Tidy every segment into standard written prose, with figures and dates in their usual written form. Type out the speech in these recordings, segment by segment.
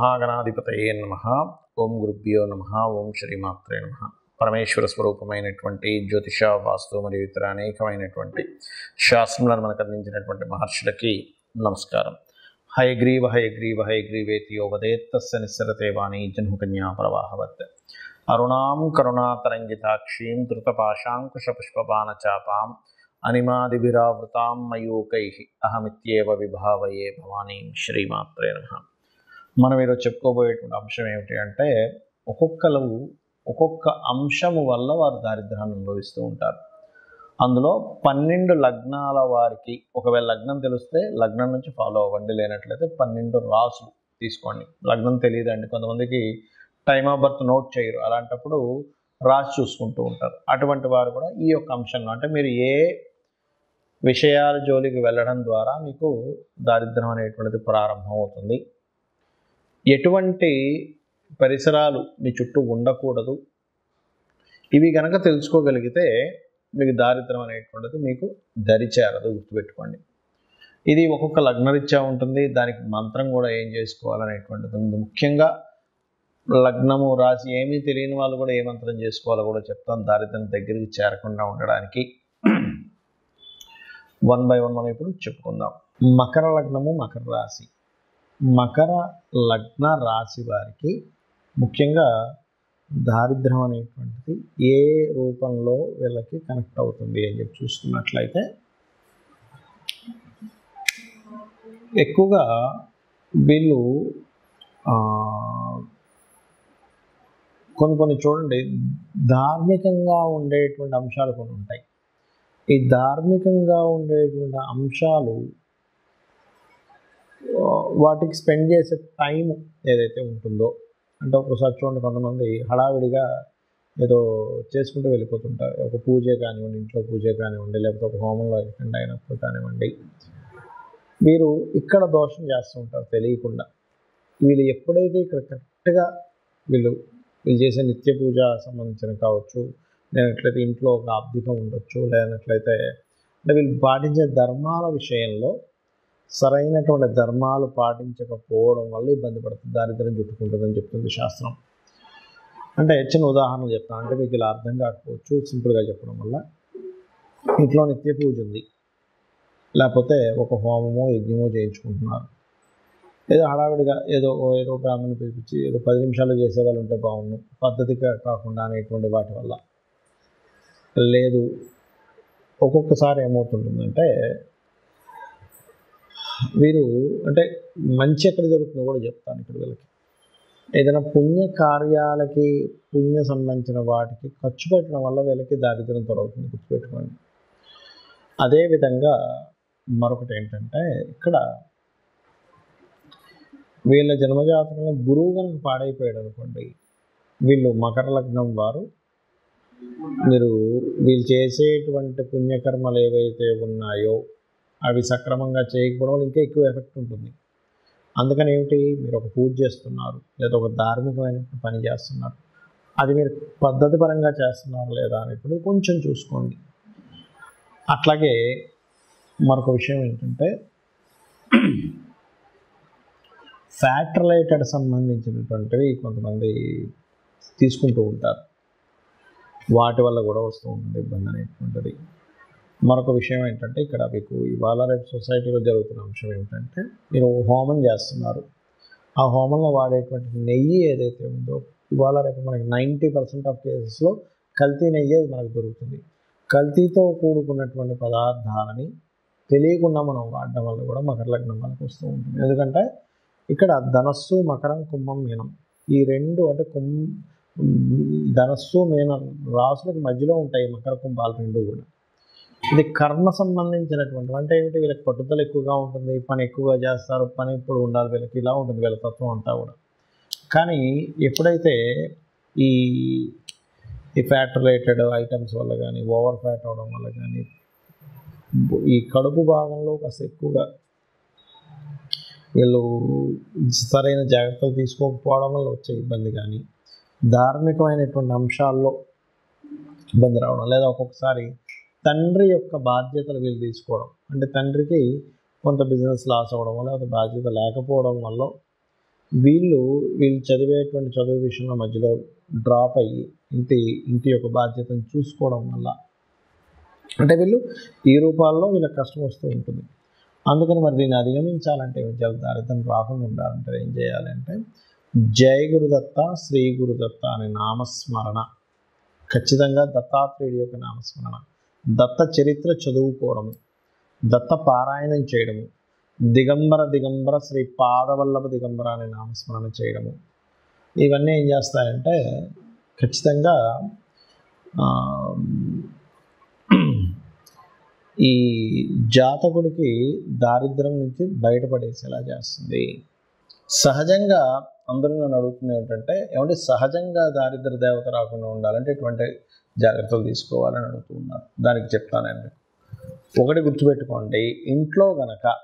మహాగణాధిపతయే నమః. ఓం గురుభ్యో నమః. ఓం శ్రీమాత్రే నమః. పరమేశ్వర స్వరూపమైనటువంటి జ్యోతిష, వాస్తు మరియు ఇతర అనేకమైనటువంటి శాస్త్రములను మనకు అందించినటువంటి మహర్షులకి నమస్కారం. హయగ్రీవ హయగ్రీవ హయగ్రీవేతి యో వదేత్ తస్య నిస్సరతే వాణి జన్మకన్యా ప్రవాహవత్. అరుణాం కరుణాతరంగితాక్షీం ధృతపాశాంకుశపుష్పబాణచాపాం అనిమాదిభిరావృతాం మయూకైః అహమిత్యేవ విభావయే భవానీం. శ్రీమాత్రే నమః. మనం ఈరోజు చెప్పుకోబోయేటువంటి అంశం ఏమిటి అంటే, ఒక్కొక్క అంశము వల్ల వారు దారిద్ర్యాన్ని అనుభవిస్తూ ఉంటారు. అందులో 12 లగ్నాల వారికి, ఒకవేళ లగ్నం తెలిస్తే లగ్నం నుంచి ఫాలో అవ్వండి, లేనట్లయితే 12 రాసులు తీసుకోండి. లగ్నం తెలియదండి, కొంతమందికి టైమ్ ఆఫ్ బర్త్ నోట్ చేయరు, అలాంటప్పుడు రాసి చూసుకుంటూ ఉంటారు. అటువంటి వారు కూడా ఈ యొక్క అంశంలో, అంటే మీరు ఏ విషయాల జోలికి వెళ్ళడం ద్వారా మీకు దారిద్ర్యం అనేటువంటిది ప్రారంభం అవుతుంది, ఎటువంటి పరిసరాలు మీ చుట్టూ ఉండకూడదు, ఇవి కనుక తెలుసుకోగలిగితే మీకు దారిద్ర్యం అనేటువంటిది మీకు దరిచేరదు. గుర్తుపెట్టుకోండి. ఇది ఒక్కొక్క లగ్నరీత్యా ఉంటుంది, దానికి మంత్రం కూడా ఏం చేసుకోవాలనేటువంటిది ఉంది. ముఖ్యంగా లగ్నము రాశి ఏమీ తెలియని వాళ్ళు కూడా ఏ మంత్రం చేసుకోవాలో కూడా చెప్తాను, దారిద్ర్యం దగ్గరికి చేరకుండా ఉండడానికి. 1 by 1 మనం ఇప్పుడు చెప్పుకుందాం. మకర లగ్నము, మకర రాశి. మకర లగ్న రాశి వారికి ముఖ్యంగా దారిద్ర్యం అనేటువంటిది ఏ రూపంలో వీళ్ళకి కనెక్ట్ అవుతుంది అని చెప్పి చూసుకున్నట్లయితే, ఎక్కువగా వీళ్ళు కొన్ని చూడండి, ధార్మికంగా ఉండేటువంటి అంశాలు కొన్ని ఉంటాయి. ఈ ధార్మికంగా ఉండేటువంటి అంశాలు, వాటికి స్పెండ్ చేసే టైం ఏదైతే ఉంటుందో, అంటే ఒక్కోసారి చూడండి, కొంతమంది హడావిడిగా ఏదో చేసుకుంటూ వెళ్ళిపోతుంటారు. ఒక పూజ కానివ్వండి, ఇంట్లో పూజ కానివ్వండి, లేకపోతే ఒక హోమంలో అటెండ్ అయినప్పుడు కానివ్వండి, వీరు ఇక్కడ దోషం చేస్తూ ఉంటారు తెలియకుండా. వీళ్ళు ఎప్పుడైతే ఇక్కడ కరెక్ట్గా వీళ్ళు చేసే నిత్య పూజ సంబంధించిన కావచ్చు, లేనట్లయితే ఇంట్లో ఒక ఆబ్దికం ఉండొచ్చు, లేనట్లయితే అంటే వీళ్ళు పాటించే ధర్మాల విషయంలో సరైనటువంటి ధర్మాలు పాటించకపోవడం వల్ల ఇబ్బంది పడుతుంది, దారిద్ర్యం చుట్టుకుంటుందని చెప్తుంది శాస్త్రం. అంటే చిన్న ఉదాహరణ చెప్తాను, అంటే మీకు ఇలా అర్థం కాకపోవచ్చు, సింపుల్గా చెప్పడం వల్ల. ఇంట్లో నిత్య పూజ ఉంది, లేకపోతే ఒక హోమమో యజ్ఞమో చేయించుకుంటున్నారు, ఏదో హడావిడిగా ఏదో బ్రాహ్మణ్ని పిలిపించి ఏదో 10 నిమిషాలు చేసేవాళ్ళు ఉంటే బాగుండు, పద్ధతిగా కాకుండా అనేటువంటి వాటి వల్ల లేదు. ఒక్కొక్కసారి ఏమవుతుంటుందంటే, వీరు అంటే మంచి ఎక్కడ జరుగుతుందో కూడా చెప్తాను ఇక్కడ. వీళ్ళకి ఏదైనా పుణ్య కార్యాలకి, పుణ్య సంబంధించిన వాటికి ఖర్చు పెట్టడం వల్ల వీళ్ళకి దారిద్ర్యం తొలగుతుంది, గుర్తుపెట్టుకోండి. అదేవిధంగా మరొకటి ఏంటంటే, ఇక్కడ వీళ్ళ జన్మజాతకంలో గురువు కనుక పాడైపోయాడు అనుకోండి, వీళ్ళు మకర లగ్నం వారు, వీళ్ళు చేసేటువంటి పుణ్యకర్మలు ఏవైతే ఉన్నాయో అవి సక్రమంగా చేయకపోవడం వల్ల ఇంకా ఎక్కువ ఎఫెక్ట్ ఉంటుంది. అందుకని ఏమిటి, మీరు ఒక పూజ చేస్తున్నారు, లేదా ఒక ధార్మికమైన పని చేస్తున్నారు, అది మీరు పద్ధతి పరంగా చేస్తున్నారు లేదా అనేప్పుడు కొంచెం చూసుకోండి. అట్లాగే మరొక విషయం ఏంటంటే, ఫ్యాట్ రిలేటెడ్ సంబంధించినటువంటివి కొంతమంది తీసుకుంటూ ఉంటారు, వాటి వల్ల కూడా వస్తూ ఉంటుంది ఇబ్బంది అనేటువంటిది. మరొక విషయం ఏంటంటే, ఇక్కడ మీకు ఇవాళ రేపు సొసైటీలో జరుగుతున్న అంశం ఏమిటంటే, మీరు హోమం చేస్తున్నారు, ఆ హోమంలో వాడేటువంటి నెయ్యి ఏదైతే ఉందో, ఇవాళ రేపు మనకి 90% ఆఫ్ కేసెస్లో కల్తీ నెయ్యి మనకు దొరుకుతుంది. కల్తీతో కూడుకున్నటువంటి పదార్థాలని తెలియకుండా మనం వాడడం వల్ల కూడా మకర లగ్నం మనకు వస్తూ ఉంటుంది. ఎందుకంటే ఇక్కడ ధనస్సు, మకరం, కుంభం, మీనం, ఈ రెండు అంటే ధనస్సు, మీనం రాసులకు మధ్యలో ఉంటాయి మకర కుంభాలు రెండు కూడా. ఇది కర్మ సంబంధించినటువంటి, అంటే ఏమిటి, వీళ్ళకి పట్టుదల ఎక్కువగా ఉంటుంది, పని ఎక్కువగా చేస్తారు, పని ఇప్పుడు ఉండాలి వీళ్ళకి, ఇలా ఉంటుంది వీళ్ళ తత్వం అంతా కూడా. కానీ ఎప్పుడైతే ఈ ఫ్యాట్ రిలేటెడ్ ఐటమ్స్ వల్ల కానీ, ఓవర్ ఫ్యాట్ అవడం వల్ల కానీ, ఈ కడుపు భాగంలో కాస్త ఎక్కువగా వీళ్ళు సరైన జాగ్రత్తలు తీసుకోకపోవడం వల్ల వచ్చే ఇబ్బంది కానీ, ధార్మికమైనటువంటి అంశాల్లో ఇబ్బంది రావడం, లేదా ఒక్కొక్కసారి తండ్రి యొక్క బాధ్యతలు వీళ్ళు తీసుకోవడం, అంటే తండ్రికి కొంత బిజినెస్ లాస్ అవ్వడం వల్ల, బాధ్యత లేకపోవడం వల్ల వీళ్ళు చదివేటువంటి చదువు విషయంలో మధ్యలో డ్రాప్ అయ్యి ఇంటి యొక్క బాధ్యతను చూసుకోవడం వల్ల అంటే వీళ్ళు ఈ రూపాల్లో వీళ్ళకి కష్టం వస్తూ ఉంటుంది. అందుకని మరి దీన్ని అధిగమించాలంటే దారిద్ర్యం రాకుండా ఉండాలంటే ఏం చేయాలంటే జయ గురుదత్త, శ్రీ గురుదత్త అనే నామస్మరణ, ఖచ్చితంగా దత్తాత్రేయుడి యొక్క నామస్మరణ, దత్త చరిత్ర చదువుకోవడము, దత్త పారాయణం చేయడము, దిగంబర శ్రీ పాదవల్లభ దిగంబర అనే నామస్మరణ చేయడము, ఇవన్నీ ఏం చేస్తాయంటే ఖచ్చితంగా ఈ జాతకుడికి దారిద్ర్యం నుంచి బయటపడేసేలా చేస్తుంది. సహజంగా అందరూ నన్ను అడుగుతుంది ఏంటంటే ఏమంటే సహజంగా దారిద్ర దేవత రాకుండా ఉండాలంటే ఎటువంటి జాగ్రత్తలు తీసుకోవాలని అడుగుతున్నారు. దానికి చెప్తానండి. ఒకటి గుర్తుపెట్టుకోండి, ఇంట్లో గనక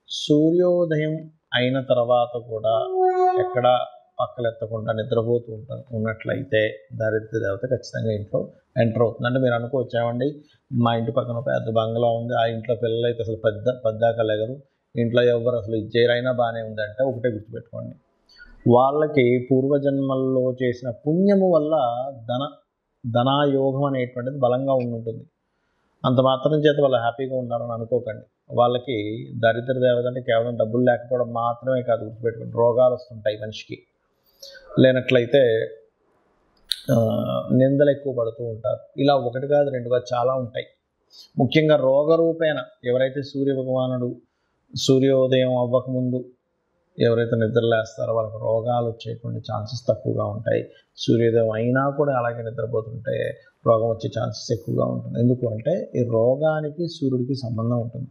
సూర్యోదయం అయిన తర్వాత కూడా ఎక్కడ పక్కలెత్తకుండా నిద్రపోతూ ఉన్నట్లయితే దారిద్ర దేవత ఖచ్చితంగా ఇంట్లో ఎంటర్ అవుతుంది. అంటే మీరు అనుకోవచ్చు, ఏమండి మా ఇంటి పక్కన పెద్ద బంగ్లా ఉంది, ఆ ఇంట్లో పిల్లలు అయితే అసలు పెద్దాక లేగరు, ఇంట్లో ఎవరు అసలు ఇచ్చేరైనా బాగానే ఉందంటే ఒకటే గుర్తుపెట్టుకోండి, వాళ్ళకి పూర్వజన్మల్లో చేసిన పుణ్యము వల్ల ధనాయోగం అనేటువంటిది బలంగా ఉంటుంది. అంత మాత్రం చేత వాళ్ళు హ్యాపీగా ఉన్నారని అనుకోకండి. వాళ్ళకి దరిద్ర దేవత అంటే కేవలం డబ్బులు లేకపోవడం మాత్రమే కాదు, గుర్తుపెట్టుకోండి, రోగాలు వస్తుంటాయి మనిషికి. లేనట్లయితే నిందలు ఎక్కువ పడుతూ ఉంటారు. ఇలా ఒకటి కాదు రెండు కాదు చాలా ఉంటాయి. ముఖ్యంగా రోగరూపేణ ఎవరైతే సూర్య భగవానుడు సూర్యోదయం అవ్వకముందు ఎవరైతే నిద్రలేస్తారో వాళ్ళకి రోగాలు వచ్చేటువంటి ఛాన్సెస్ తక్కువగా ఉంటాయి. సూర్యోదయం అయినా కూడా అలాగే నిద్రపోతుంటే రోగం వచ్చే ఛాన్సెస్ ఎక్కువగా ఉంటుంది. ఎందుకు అంటే ఈ రోగానికి సూర్యుడికి సంబంధం ఉంటుంది.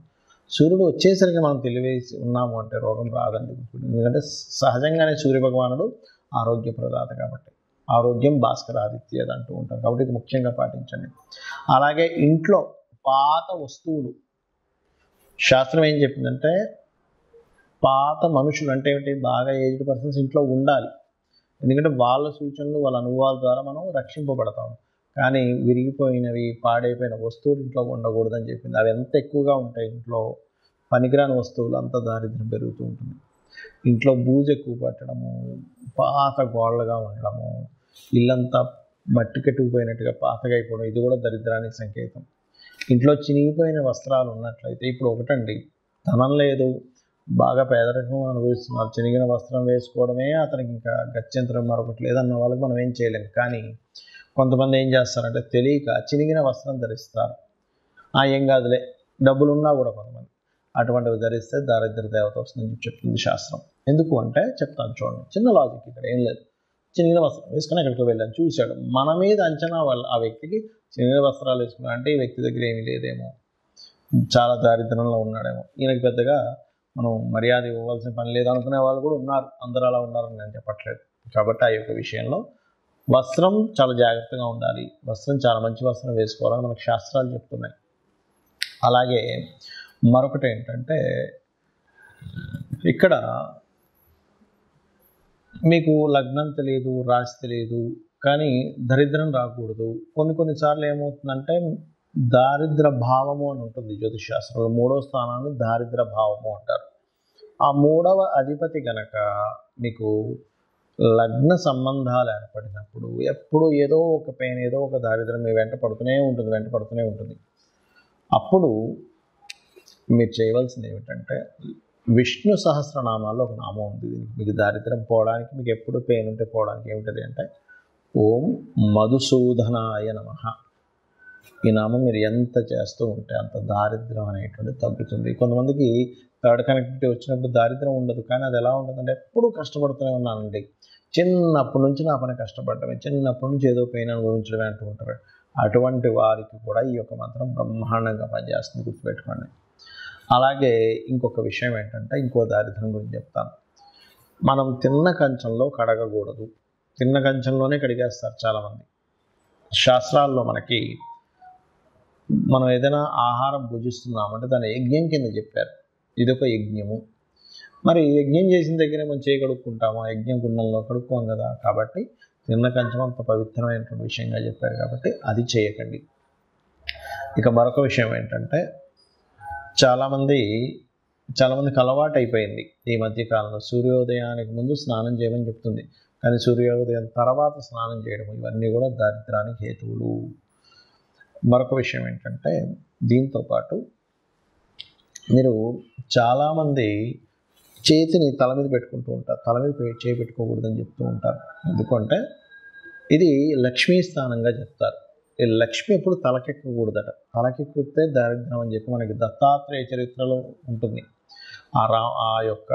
సూర్యుడు వచ్చేసరికి మనం తెలివేసి ఉన్నాము అంటే రోగం రాదండి. ఎందుకంటే సహజంగానే సూర్య భగవానుడు ఆరోగ్య ప్రదాత కాబట్టి, ఆరోగ్యం భాస్కరాదిత్యది అంటూ ఉంటారు కాబట్టి ఇది ముఖ్యంగా పాటించండి. అలాగే ఇంట్లో పాత వస్తువులు, శాస్త్రం ఏం చెప్పిందంటే పాత మనుషులు అంటే ఏమిటి, బాగా ఏజ్డ్ పర్సన్స్ ఇంట్లో ఉండాలి. ఎందుకంటే వాళ్ళ సూచనలు వాళ్ళ అనుభవాల ద్వారా మనం రక్షింపబడతాం. కానీ విరిగిపోయినవి పాడైపోయిన వస్తువులు ఇంట్లో ఉండకూడదని చెప్పింది. అవి ఎంత ఎక్కువగా ఉంటాయి ఇంట్లో పనికిరాని వస్తువులు అంత దారిద్ర్యం పెరుగుతూ ఉంటుంది. ఇంట్లో బూజు ఎక్కువ పట్టడము, పాత గోళ్ళగా ఉండడము, ఇల్లంతా మట్టి కట్టుకుపోయినట్టుగా పాతగా అయిపోవడం, ఇది కూడా దరిద్రానికి సంకేతం. ఇంట్లో చినిగిపోయిన వస్త్రాలు ఉన్నట్లయితే, ఇప్పుడు ఒకటండి, ధనం లేదు, బాగా పేదరికం అనుభవిస్తున్నారు, చినిగిన వస్త్రం వేసుకోవడమే అతనికి ఇంకా గత్యంతరం మరొకటి లేదన్న వాళ్ళకి మనం ఏం చేయలేము. కానీ కొంతమంది ఏం చేస్తారంటే తెలియక చినిగిన వస్త్రం ధరిస్తారు. ఏం కాదులే, డబ్బులు ఉన్నా కూడా కొంతమంది అటువంటివి ధరిస్తే దారిద్ర దేవత వస్తుందని చెప్తుంది శాస్త్రం. ఎందుకు అంటే చెప్తాను చూడండి, చిన్న లాజిక్ ఇక్కడ ఏం లేదు. చినిగిన వస్త్రం వేసుకుని ఎక్కడికి వెళ్ళాను, చూశాడు, మన మీద అంచనా వాళ్ళు ఆ వ్యక్తికి చినిగిన వస్త్రాలు వేసుకున్నా అంటే ఈ వ్యక్తి దగ్గర ఏమీ లేదేమో, చాలా దారిద్రంలో ఉన్నాడేమో, ఈయనకి పెద్దగా మనం మర్యాద ఇవ్వవలసిన పని లేదు అనుకునే వాళ్ళు కూడా ఉన్నారు. అందరూ అలా ఉన్నారని నేను చెప్పట్లేదు. కాబట్టి ఆ యొక్క విషయంలో వస్త్రం చాలా జాగ్రత్తగా ఉండాలి. వస్త్రం చాలా మంచి వస్త్రం వేసుకోవాలని మనకు శాస్త్రాలు చెప్తున్నాయి. అలాగే మరొకటి ఏంటంటే ఇక్కడ మీకు లగ్నం తెలియదు, రాశి తెలియదు, కానీ దరిద్రం రాకూడదు. కొన్నిసార్లు ఏమవుతుందంటే దారిద్ర భావము అని ఉంటుంది జ్యోతిష్ శాస్త్రంలో. 3వ స్థానాన్ని దారిద్ర భావము అంటారు. ఆ 3వ అధిపతి గనక మీకు లగ్న సంబంధాలు ఏర్పడినప్పుడు ఎప్పుడు ఏదో ఒక పెయిన్, ఏదో ఒక దారిద్రం మీ వెంట పడుతూనే ఉంటుంది. అప్పుడు మీరు చేయవలసింది ఏమిటంటే విష్ణు సహస్రనామాల్లో ఒక నామం ఉంది. మీకు దారిద్రం పోవడానికి, మీకు ఎప్పుడు పెయిన్ ఉంటే పోవడానికి ఏమిటది అంటే ఓం మధుసూదనాయ నమః. ఈ నామం మీరు ఎంత చేస్తూ ఉంటే అంత దారిద్రం అనేటువంటి తగ్గుతుంది. కొంతమందికి థర్డ్ కనెక్టివిటీ వచ్చినప్పుడు దారిద్రం ఉండదు, కానీ అది ఎలా ఉంటుందంటే ఎప్పుడూ కష్టపడుతూనే ఉన్నానండి, చిన్నప్పటి నుంచి నా పని కష్టపడటమే, చిన్నప్పటి నుంచి ఏదో పెయిన్ అనుభవించడమే అంటూ ఉంటారు. అటువంటి వారికి కూడా ఈ యొక్క మంత్రం బ్రహ్మాండంగా పనిచేస్తుంది, గుర్తుపెట్టుకోండి. అలాగే ఇంకొక విషయం ఏంటంటే, ఇంకో దారిద్ర్యం గురించి చెప్తాను. మనం తిన్న కంచంలో కడగకూడదు. తిన్న కంచంలోనే కడిగేస్తారు చాలామంది. శాస్త్రాల్లో మనకి మనం ఏదైనా ఆహారం భుజిస్తున్నామంటే దాన్ని యజ్ఞం కింద చెప్పారు. ఇదొక యజ్ఞము. మరి యజ్ఞం చేసిన దగ్గరే మనం చేయి కడుక్కుంటామా? యజ్ఞం గుండంలో కడుక్కోం కదా. కాబట్టి తిన్న కంచం అంత పవిత్రమైనటువంటి విషయంగా చెప్పారు కాబట్టి అది చేయకండి. ఇక మరొక విషయం ఏంటంటే చాలామంది చాలామందికి అలవాటు అయిపోయింది ఈ మధ్యకాలంలో. సూర్యోదయానికి ముందు స్నానం చేయమని చెప్తుంది, కానీ సూర్యోదయం తర్వాత స్నానం చేయడం, ఇవన్నీ కూడా దారిద్రానికి హేతువులు. మరొక విషయం ఏంటంటే, దీంతోపాటు మీరు చాలామంది చేతిని తల మీద పెట్టుకుంటూ ఉంటారు, తల మీద చేయి పెట్టుకోకూడదని చెప్తూ ఉంటారు. ఎందుకంటే ఇది లక్ష్మీ స్థానంగా చెప్తారు. ఈ లక్ష్మి ఎప్పుడు తలకెక్కకూడదట, తలకెక్కితే దారిద్ర్యం అని చెప్పి మనకి దత్తాత్రేయ చరిత్రలో ఉంటుంది. ఆ యొక్క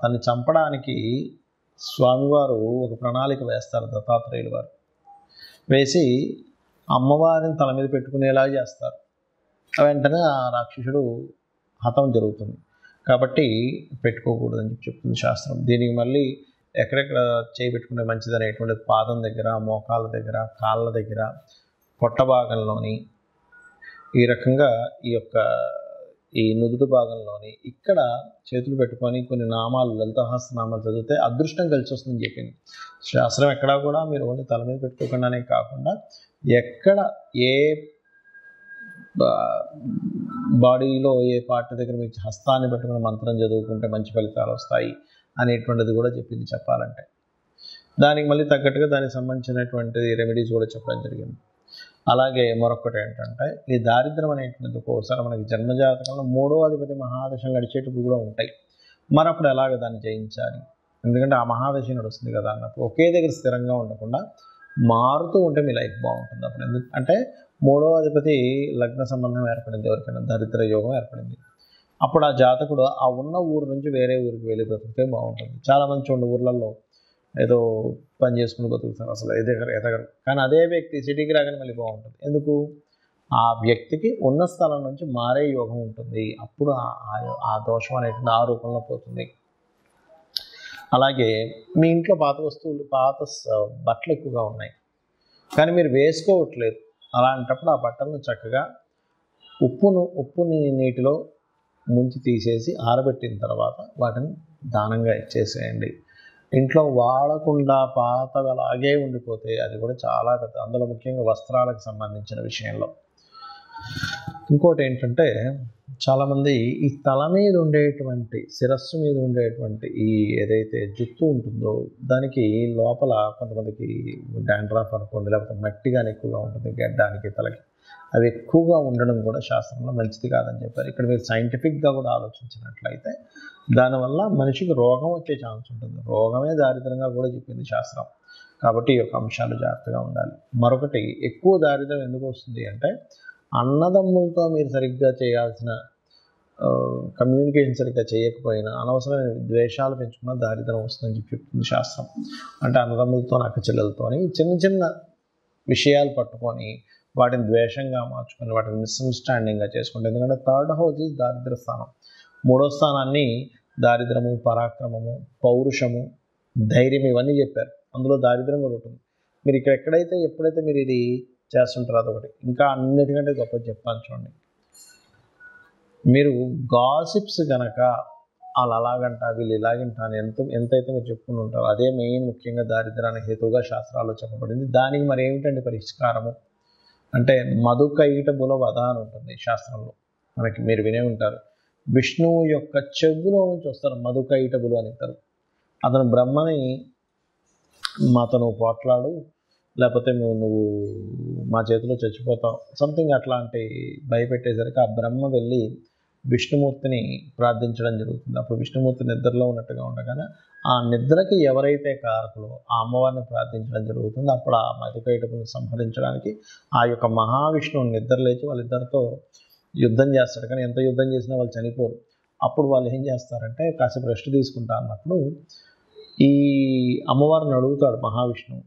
తన్ని చంపడానికి స్వామివారు ఒక ప్రణాళిక వేస్తారు, దత్తాత్రేయులు వారు వేసి అమ్మవారిని తల మీద పెట్టుకునేలా చేస్తారు. వెంటనే ఆ రాక్షసుడు హతం జరుగుతుంది. కాబట్టి పెట్టుకోకూడదని చెప్తుంది శాస్త్రం. దీనికి మళ్ళీ ఎక్కడెక్కడ చేయి పెట్టుకుంటే మంచిది అనేటువంటి పాదం దగ్గర, మోకాళ్ళ దగ్గర, కాళ్ళ దగ్గర, పొట్ట భాగంలోని, ఈ రకంగా ఈ నుదుటి భాగంలోని ఇక్కడ చేతులు పెట్టుకొని కొన్ని నామాలు, లలితాసహస్రనామాలు చదివితే అదృష్టం కలిసి వస్తుందని చెప్పింది శాస్త్రం. ఎక్కడా కూడా మీరు ఓన్లీ తల మీద పెట్టుకోకుండానే కాకుండా ఎక్కడ ఏ బాడీలో ఏ పార్ట్ దగ్గర మీకు హస్తాన్ని పెట్టుకుని మంత్రం చదువుకుంటే మంచి ఫలితాలు వస్తాయి అనేటువంటిది కూడా చెప్పింది చెప్పాలంటే. దానికి మళ్ళీ తగ్గట్టుగా దానికి సంబంధించినటువంటి రెమెడీస్ కూడా చెప్పడం జరిగింది. అలాగే మరొకటి ఏంటంటే, ఈ దారిద్ర్యం అనేటువంటిది ఒక్కోసారి మనకి జన్మజాతకంలో 3వ అధిపతి మహాదశలు నడిచేటప్పుడు కూడా ఉంటాయి. మరి అప్పుడు ఎలాగ దాన్ని జయించాలి? ఎందుకంటే ఆ మహాదశ నడుస్తుంది కదా అన్నప్పుడు ఒకే దగ్గర స్థిరంగా ఉండకుండా మారుతూ ఉంటే మీ లైఫ్ బాగుంటుంది. అప్పుడు ఎందుకంటే 3వ అధిపతి లగ్న సంబంధం ఏర్పడింది, ఎవరికైనా దరిద్ర యోగం ఏర్పడింది. అప్పుడు ఆ జాతకుడు ఆ ఉన్న ఊరు నుంచి వేరే ఊరికి వెళ్ళి బ్రతికితే బాగుంటుంది. చాలామంది చూడండి ఊర్లలో ఏదో పని చేసుకుని బతుకుతారు, అసలు ఎదగరు. కానీ అదే వ్యక్తి సిటీకి రాగానే మళ్ళీ బాగుంటుంది. ఎందుకు? ఆ వ్యక్తికి ఉన్న స్థలం నుంచి మారే యోగం ఉంటుంది. అప్పుడు ఆ దోషం అనేటువంటి ఆ రూపంలో పోతుంది. అలాగే మీ ఇంట్లో పాత వస్తువులు, పాత బట్టలు ఎక్కువగా ఉన్నాయి కానీ మీరు వేసుకోవట్లేదు. అలాంటప్పుడు ఆ బట్టలను చక్కగా ఉప్పుని నీటిలో ముంచి తీసేసి ఆరబెట్టిన తర్వాత వాటిని దానంగా ఇచ్చేసేయండి. ఇంట్లో వాడకుండా పాతగా అలాగే ఉండిపోతే అది కూడా చాలా పెద్ద, అందులో ముఖ్యంగా వస్త్రాలకు సంబంధించిన విషయంలో. ఇంకోటి ఏంటంటే, చాలామంది ఈ తల మీద ఉండేటువంటి, శిరస్సు మీద ఉండేటువంటి ఈ ఏదైతే జుత్తు ఉంటుందో దానికి లోపల కొంతమందికి డాండ్రఫ్ అనుకోండి, లేకపోతే మట్టి కానీ ఎక్కువగా ఉంటుంది గడ్డానికి, తలకి. అవి ఎక్కువగా ఉండడం కూడా శాస్త్రంలో మంచిది కాదని చెప్పారు. ఇక్కడ మీరు సైంటిఫిక్గా కూడా ఆలోచించినట్లయితే దానివల్ల మనిషికి రోగం వచ్చే ఛాన్స్ ఉంటుంది. రోగమే దారిద్రంగా కూడా చెప్పింది శాస్త్రం. కాబట్టి ఈ యొక్క అంశాలు జాగ్రత్తగా ఉండాలి. మరొకటి, ఎక్కువ దారిద్రం ఎందుకు వస్తుంది అంటే, అన్నదమ్ములతో మీరు సరిగ్గా చేయాల్సిన కమ్యూనికేషన్ సరిగ్గా చేయకపోయినా, అనవసరమైన ద్వేషాలు పెంచుకున్న దారిద్రం వస్తుందని చెప్తుంది శాస్త్రం. అంటే అన్నదమ్ములతో, అక్క చెల్లెలతోని చిన్న చిన్న విషయాలు పట్టుకొని వాటిని ద్వేషంగా మార్చుకొని వాటిని మిస్అండర్స్టాండింగ్గా చేసుకుంటే, ఎందుకంటే 3rd హౌస్ ఈజ్ దారిద్ర స్థానం. 3వ స్థానాన్ని దారిద్రము, పరాక్రమము, పౌరుషము, ధైర్యం ఇవన్నీ చెప్పారు. అందులో దారిద్రం కూడా ఉంటుంది. మీరు ఇక్కడ ఎప్పుడైతే మీరు ఇది చేస్తుంటారో అదొకటి. ఇంకా అన్నిటికంటే గొప్పది చెప్తాను చూడండి. మీరు గాసిప్స్ కనుక వాళ్ళు అలాగంట వీళ్ళు ఇలాగంట అని ఎంతైతే మీరు చెప్పుకుని ఉంటారో అదే మెయిన్ ముఖ్యంగా దారిద్రానికి హేతువుగా శాస్త్రాల్లో చెప్పబడింది. దానికి మరి ఏమిటండి పరిష్కారము అంటే, మధుకైటబుల వధ అని ఉంటుంది శాస్త్రంలో. మనకి మీరు వినే ఉంటారు, విష్ణువు యొక్క చెవులో నుంచి వస్తారు మధుకైటబులు అని అంటారు. అతను బ్రహ్మని మాతో నువ్వు పోట్లాడు, లేకపోతే నువ్వు మా చేతిలో చచ్చిపోతావు, సంథింగ్ అట్లాంటి భయపెట్టేసరికి ఆ బ్రహ్మ వెళ్ళి విష్ణుమూర్తిని ప్రార్థించడం జరుగుతుంది. అప్పుడు విష్ణుమూర్తి నిద్రలో ఉన్నట్టుగా ఉండగానే ఆ నిద్రకి ఎవరైతే కారకులో ఆ అమ్మవారిని ప్రార్థించడం జరుగుతుంది. అప్పుడు ఆ మధుకైటపుని సంహరించడానికి ఆ యొక్క మహావిష్ణువుని నిద్ర లేచి వాళ్ళిద్దరితో యుద్ధం చేస్తాడు. కానీ ఎంత యుద్ధం చేసినా వాళ్ళు చనిపోరు. అప్పుడు వాళ్ళు ఏం చేస్తారంటే, కాసేపు రెస్ట్ తీసుకుంటా అన్నప్పుడు ఈ అమ్మవారిని అడుగుతాడు మహావిష్ణువు,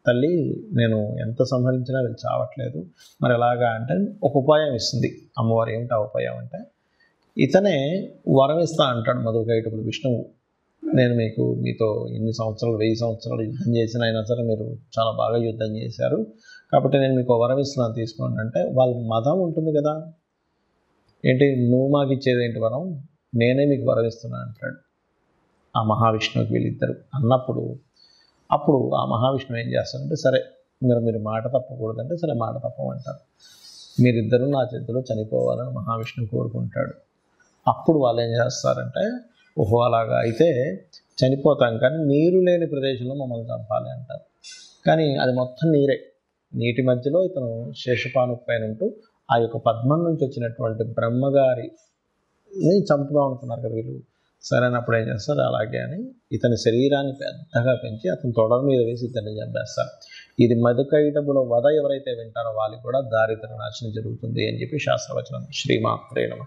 తల్లి నేను ఎంత సంహరించినా వీళ్ళు చావట్లేదు, మరి ఎలాగా అంటే ఒక ఉపాయం ఇస్తుంది అమ్మవారు. ఏమిటి ఆ ఉపాయం అంటే, ఇతనే వరం ఇస్తా అంటాడు మధుకైటపుడు విష్ణువు. నేను మీతో ఎన్ని సంవత్సరాలు 1000 సంవత్సరాలు యుద్ధం చేసిన అయినా సరే మీరు చాలా బాగా యుద్ధం చేశారు, కాబట్టి నేను మీకు వరం ఇస్తున్నాను తీసుకోండి అంటే, వాళ్ళ మదం ఉంటుంది కదా, ఏంటి నువ్వు మాకు ఇచ్చేది ఏంటి వరం, నేనే మీకు వరం ఇస్తున్నాను అంటాడు ఆ మహావిష్ణువుకి వీళ్ళిద్దరు అన్నప్పుడు. అప్పుడు ఆ మహావిష్ణువు ఏం చేస్తారంటే, సరే మీరు మాట తప్పకూడదంటే సరే మాట తప్పమంటారు. మీరిద్దరూ నా చేతిలో చనిపోవాలని మహావిష్ణువు కోరుకుంటాడు. అప్పుడు వాళ్ళు ఏం చేస్తారంటే, ఓహో అలాగా అయితే చనిపోతాం, కానీ నీరు లేని ప్రదేశంలో మమ్మల్ని చంపాలి అంటారు. కానీ అది మొత్తం నీరే. నీటి మధ్యలో ఇతను శేషపాను పైన ఉంటూ ఆ యొక్క పద్మం నుంచి వచ్చినటువంటి బ్రహ్మగారిని చంపుదాం అనుకున్నారు కదా వీళ్ళు. సరైనప్పుడు ఏం చేస్తారు, అలాగే అని ఇతని శరీరాన్ని పెద్దగా పెంచి అతని తొడల మీద వేసి ఇతన్ని చంపేస్తారు. ఇది మధుకైటబుల వధ ఎవరైతే వింటారో వాళ్ళకి కూడా దారిద్ర నాశనం జరుగుతుంది అని చెప్పి శాస్త్రవచనం. శ్రీమాత్రే నమః.